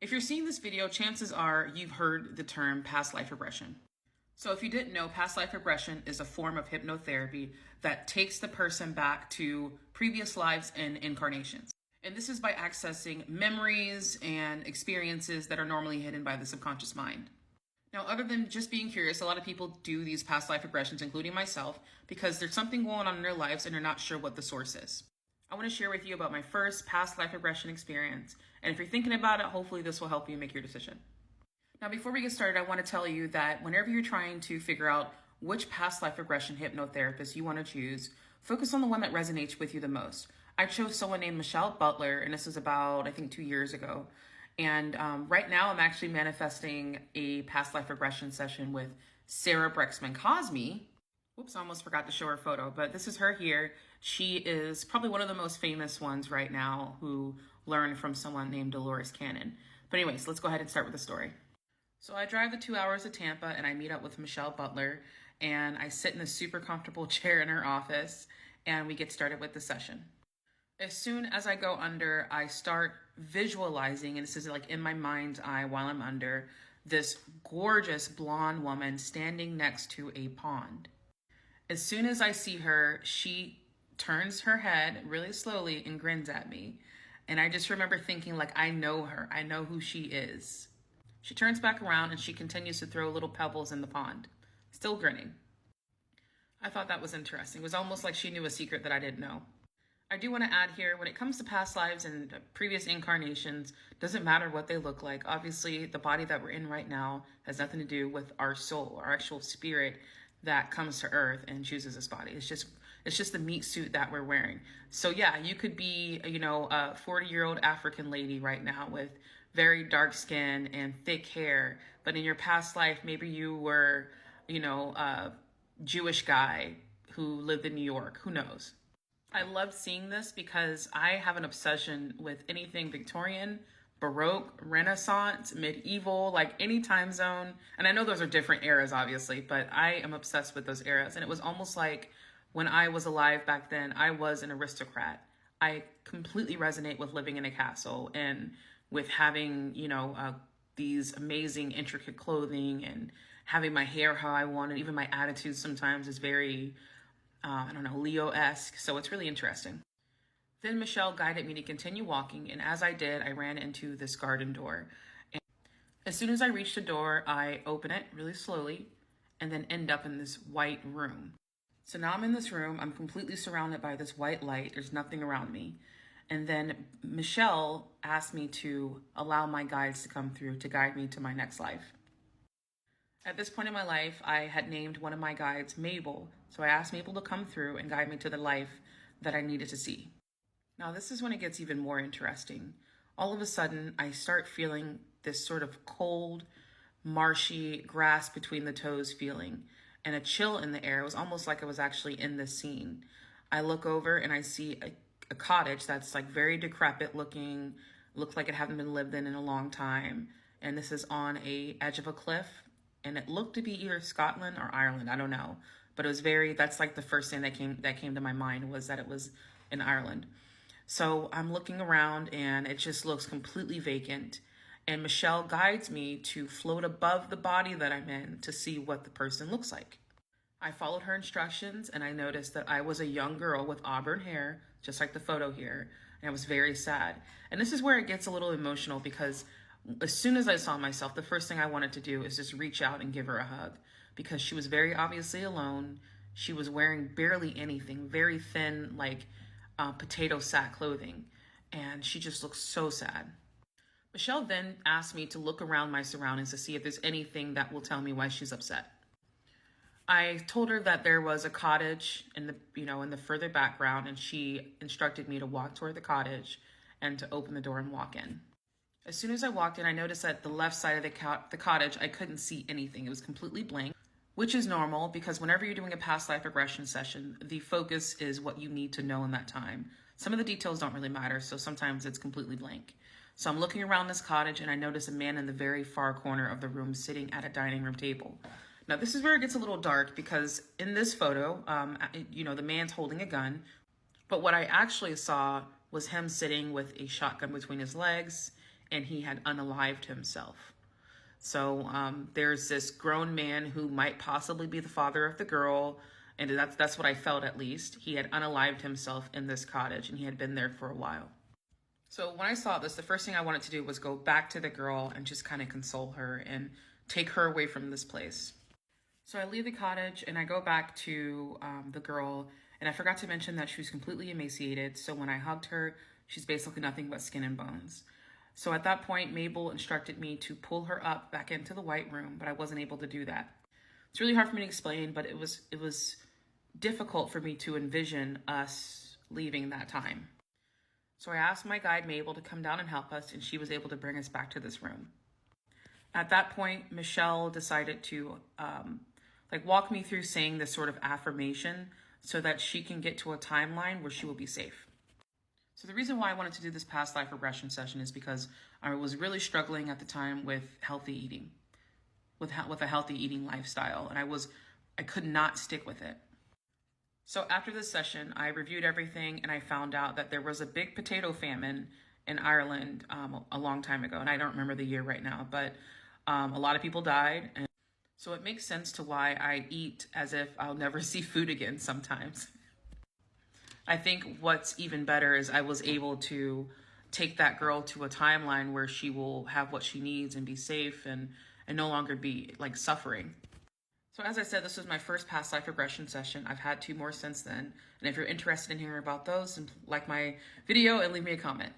If you're seeing this video, chances are you've heard the term past life regression. So if you didn't know, past life regression is a form of hypnotherapy that takes the person back to previous lives and incarnations. And this is by accessing memories and experiences that are normally hidden by the subconscious mind. Now, other than just being curious, a lot of people do these past life regressions, including myself, because there's something going on in their lives and they're not sure what the source is. I want to share with you about my first past life regression experience. And if you're thinking about it, hopefully this will help you make your decision. Now, before we get started, I want to tell you that whenever you're trying to figure out which past life regression hypnotherapist you want to choose, focus on the one that resonates with you the most. I chose someone named Michelle Butler, and this was about, I think, 2 years ago. And right now I'm actually manifesting a past life regression session with Sarah Brexman Cosme. Whoops, I almost forgot to show her photo, but this is her here. She is probably one of the most famous ones right now who learned from someone named Dolores Cannon. But anyways, let's go ahead and start with the story. So I drive the 2 hours to Tampa and I meet up with Michelle Butler and I sit in a super comfortable chair in her office and we get started with the session. As soon as I go under, I start visualizing, and this is like in my mind's eye while I'm under, this gorgeous blonde woman standing next to a pond. As soon as I see her, she turns her head really slowly and grins at me. And I just remember thinking, like, I know her. I know who she is. She turns back around and she continues to throw little pebbles in the pond, still grinning. I thought that was interesting. It was almost like she knew a secret that I didn't know. I do want to add here, when it comes to past lives and previous incarnations, doesn't matter what they look like. Obviously, the body that we're in right now has nothing to do with our soul, our actual spirit that comes to earth and chooses this body. It's just the meat suit that we're wearing. So yeah, you could be, a 40-year-old African lady right now with very dark skin and thick hair, but in your past life, maybe you were, a Jewish guy who lived in New York. Who knows? I love seeing this because I have an obsession with anything Victorian, Baroque, Renaissance, medieval, like any time zone. And I know those are different eras, obviously, but I am obsessed with those eras. And it was almost like when I was alive back then, I was an aristocrat. I completely resonate with living in a castle and with having, these amazing, intricate clothing and having my hair how I want it. Even my attitude sometimes is very Leo-esque, so it's really interesting. Then Michelle guided me to continue walking, and as I did, I ran into this garden door. And as soon as I reached the door, I open it really slowly and then end up in this white room. So now I'm in this room, I'm completely surrounded by this white light, there's nothing around me. And then Michelle asked me to allow my guides to come through to guide me to my next life. At this point in my life, I had named one of my guides Mabel, so I asked Mabel to come through and guide me to the life that I needed to see. Now, this is when it gets even more interesting. All of a sudden, I start feeling this sort of cold, marshy, grass between the toes feeling, and a chill in the air. It was almost like I was actually in this scene. I look over and I see a cottage that's like very decrepit looking, looked like it hadn't been lived in a long time, and this is on a edge of a cliff. And it looked to be either Scotland or Ireland. I don't know. But it was that's like the first thing that came to my mind was that it was in Ireland. So I'm looking around and it just looks completely vacant. And Michelle guides me to float above the body that I'm in to see what the person looks like. I followed her instructions and I noticed that I was a young girl with auburn hair, just like the photo here. And I was very sad. And this is where it gets a little emotional because as soon as I saw myself, the first thing I wanted to do is just reach out and give her a hug because she was very obviously alone. She was wearing barely anything, very thin, like potato sack clothing. And she just looked so sad. Michelle then asked me to look around my surroundings to see if there's anything that will tell me why she's upset. I told her that there was a cottage in the further background, and she instructed me to walk toward the cottage and to open the door and walk in. As soon as I walked in, I noticed that the left side of the cottage, I couldn't see anything. It was completely blank, which is normal because whenever you're doing a past life regression session, the focus is what you need to know in that time. Some of the details don't really matter, so sometimes it's completely blank. So I'm looking around this cottage and I notice a man in the very far corner of the room sitting at a dining room table. Now, this is where it gets a little dark because in this photo, the man's holding a gun, but what I actually saw was him sitting with a shotgun between his legs and he had unalived himself. So there's this grown man who might possibly be the father of the girl, and that's what I felt at least. He had unalived himself in this cottage, and he had been there for a while. So when I saw this, the first thing I wanted to do was go back to the girl and just kind of console her and take her away from this place. So I leave the cottage and I go back to the girl, and I forgot to mention that she was completely emaciated. So when I hugged her, she's basically nothing but skin and bones. So at that point, Mabel instructed me to pull her up back into the white room, but I wasn't able to do that. It's really hard for me to explain, but it was difficult for me to envision us leaving that time. So I asked my guide, Mabel, to come down and help us, and she was able to bring us back to this room. At that point, Michelle decided to walk me through saying this sort of affirmation so that she can get to a timeline where she will be safe. So the reason why I wanted to do this past life regression session is because I was really struggling at the time with healthy eating, with a healthy eating lifestyle, and I could not stick with it. So after this session, I reviewed everything, and I found out that there was a big potato famine in Ireland a long time ago, and I don't remember the year right now, but a lot of people died, and so it makes sense to why I eat as if I'll never see food again sometimes. I think what's even better is I was able to take that girl to a timeline where she will have what she needs and be safe and no longer be suffering. So as I said, this was my first past life regression session. I've had 2 more since then. And if you're interested in hearing about those, like my video and leave me a comment.